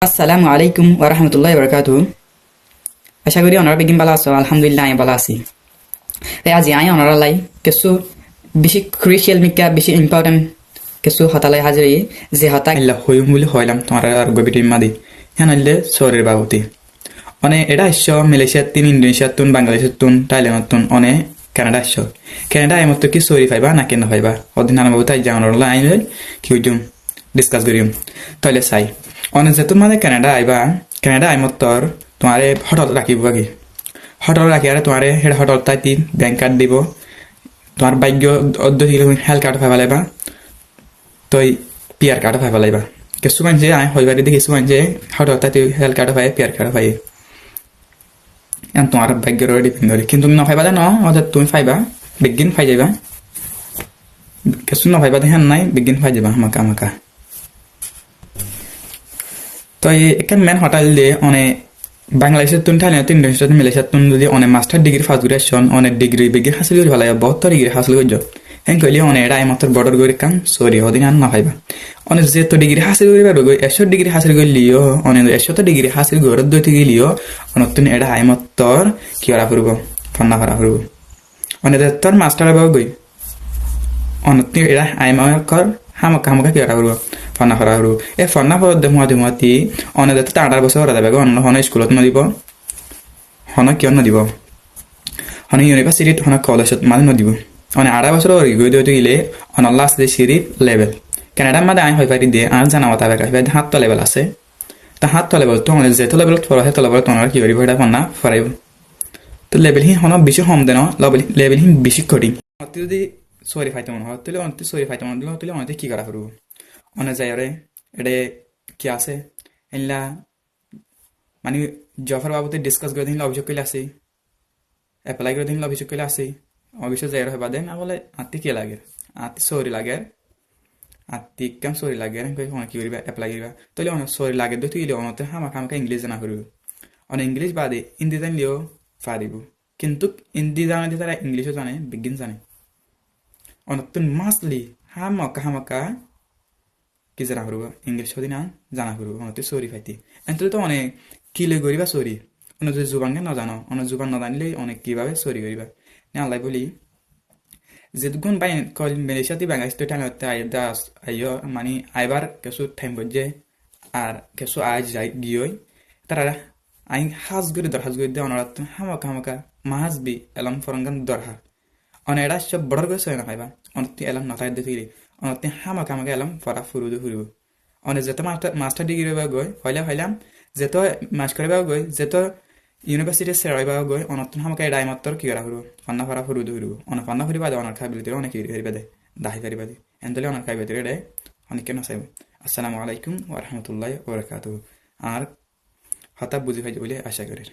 আসসালামু আলাইকুম ওয়া রাহমাতুল্লাহি ওয়া বারাকাতুহু। আশা করি ওনারা বেগিন ভালো আছো। আলহামদুলিল্লাহ আমি ভালো আছি। আজি আই ওনারা লাই কিছু বেশি ক্রুশিয়াল মিকা বেশি ইম্পর্টেন্ট কিছু হতালাই হাজির যে হতা ইল্লা হইম বলে হইলাম তোমার আর গবিটি মাদি হ্যাঁ নাইলে শরীর বাবতি অনে এটা আসছ মালয়েশিয়ার তিন ইন্দোনেশিয়ার তুন বাংলাদেশের তুন থাইল্যান্ডের তুন অনে কানাডা আসছ কানাডা এই মতো কি সরি ফাইবা না কেন ফাইবা অদিন আনা বাবু তাই যাওয়ার আইলে কি হইতুম ডিসকাস করিম তাহলে চাই অনে যেহেতু মানে কানাডা আইবা কানাডা আই মতর তোমারে হঠাৎ রাখিব আগে হঠাৎ রাখি আর তোমারে হেড হঠাৎ তাই ব্যাংক কার্ড দিব তোমার ভাগ্য অর্ধ হেলথ কার্ড ফাইবা লাইবা তই পিয়ার কার্ড ফাইবা লাইবা কিছু মানুষে আই হইবারি দিয়ে কিছু মানুষে হঠাৎ তাই হেলথ কার্ড পাই পিয়ার কার্ড পাই তোমার ভাগ্যের ডিপেন্ড করে কিন্তু তুমি নফাইবা ন তুমি ফাইবা বিজ্ঞান ফাই যাইবা কিছু নফাইবা হ্যান নাই বিজ্ঞান ফাই যাবা হামাকা হামাকা তো এখানে মেন হটাল দিয়ে অনেক বাংলাদেশের তুন থাইল্যান্ড ইন্ডোনেশিয়ার মালয়েশিয়ার তুন যদি অনেক মাস্টার ডিগ্রি ফার্স্ট গ্রেডুয়েশন অনেক ডিগ্রি বিজ্ঞান হাসিল করে ভালো বহুত ডিগ্রি হাসিল করছ হ্যাঁ কইলে অনেক এটা মাত্র বর্ডার করে কাম সরি অদিন আর না পাইবা অনেক যেহেতু ডিগ্রি হাসিল করে পারবে 100 ডিগ্রি হাসিল করলিও অনেক 100 ডিগ্রি হাসিল করে দইতে গেলিও অনেক তুমি এটা মাত্র কি করা ফুরব ফন্না করা ফুরব অনেক তোর মাস্টার বাবু গই অনেক তুমি এটা কর হামাকা হামাকা কি করা ফুরব ফন্না করা ফুরব এই ফন্না ফর দেমুয়াতি অনেক তো 18 বছর করা যাবে অন্য হন স্কুলত নদিব হন কিয় নদিব হন ইউনিভার্সিটিত হন কলেজত মানে নদিব অনেক 18 বছর গই দইতে গেলে অনেক লাস্ট সিরিপ লেভেল কানাডার মধ্যে আই হয়ে পারি দিয়ে আর জানা মতো হাত তো লেভেল আছে তা হাত তো লেভেল তো অনেক যেহেতু লেভেলত ফরা হয় তো লেভেল তোমার কি করিব এটা ফন্না ফরাইব তো লেভেল হি হন বেশি কম দেন লেভেল হি বেশি কঠিন যদি সরি ফাইতে মনে হয় তাহলে অনেক সরি ফাইতে মনে তাহলে অনেক কি করা করবো অনেক যাই রে এটা কি আছে এনলা মানে জফার বাবুতে ডিসকাস করে দিন অভিযোগ করলে আসি এপ্লাই করে দিন অভিযোগ করলে আসি অভিযোগ যাই হয় বাদে না বলে আত্মি কি লাগে আত্মি সরি লাগে আত্মি কেম সরি লাগে অনেক কি করিবা এপ্লাই করিবা তাহলে অনেক সরি লাগে দুই তুই অনেক হামাকা হামাকা ইংলিশ জানা করব অনেক ইংলিশ বাদে হিন্দি জানলেও পারিব কিন্তু হিন্দি জানাতে তারা ইংলিশও জানে বিজ্ঞান জানে অনেক মাসলি হামাকা হামাকা কি জানা করব ইংলিশ সদি না জানা করব অনেক সরি ফাইতি এত তো অনেক কি লই করিবা সরি অনেক যদি জুবানকে না জানো অনেক জুবান না জানলে অনেক কিভাবে সরি করিবা না আল্লাহ বলি যেটুকুন বাই কল মালয়েশিয়াতে বাংলাদেশ তো টাইম হতে আইও মানে আইবার কিছু টাইম বজে আর কিছু আজ যাই গিয়ে তারা আই হাজ করে দরহাজ করে দিয়ে অনারা হামাকা হামাকা মাহাজবি এলাম ফরঙ্গান দরহার অনেক এটা সব বড় করে সয় না পাইবা অনেক এলাম নথায় দিয়ে অনেক হামাকা হামাকা এলাম ফরা ফুরুব অনেক যেত মাস্টার ডিগ্রি গই হইলাম যেত মাস করিবা গই যেত ইউনিভার্সিটি সেরাইবা গই অনেক হামাকা এডাই মাত্র কি করা ফুরব ফান্না ফরা ফুরুব অনেক ফান্না ফুরিবা দে অনেক খাইবিলিতে অনেক কি করিবা দে দাহি পারিবা দে এনতলে অনেক খাইবে দে অনেক কেন চাইব আসসালামু আলাইকুম ওয়া রাহমাতুল্লাহি ওয়া বারাকাতুহু আর হঠাৎ বুঝি পাইছে বলে আশা করি।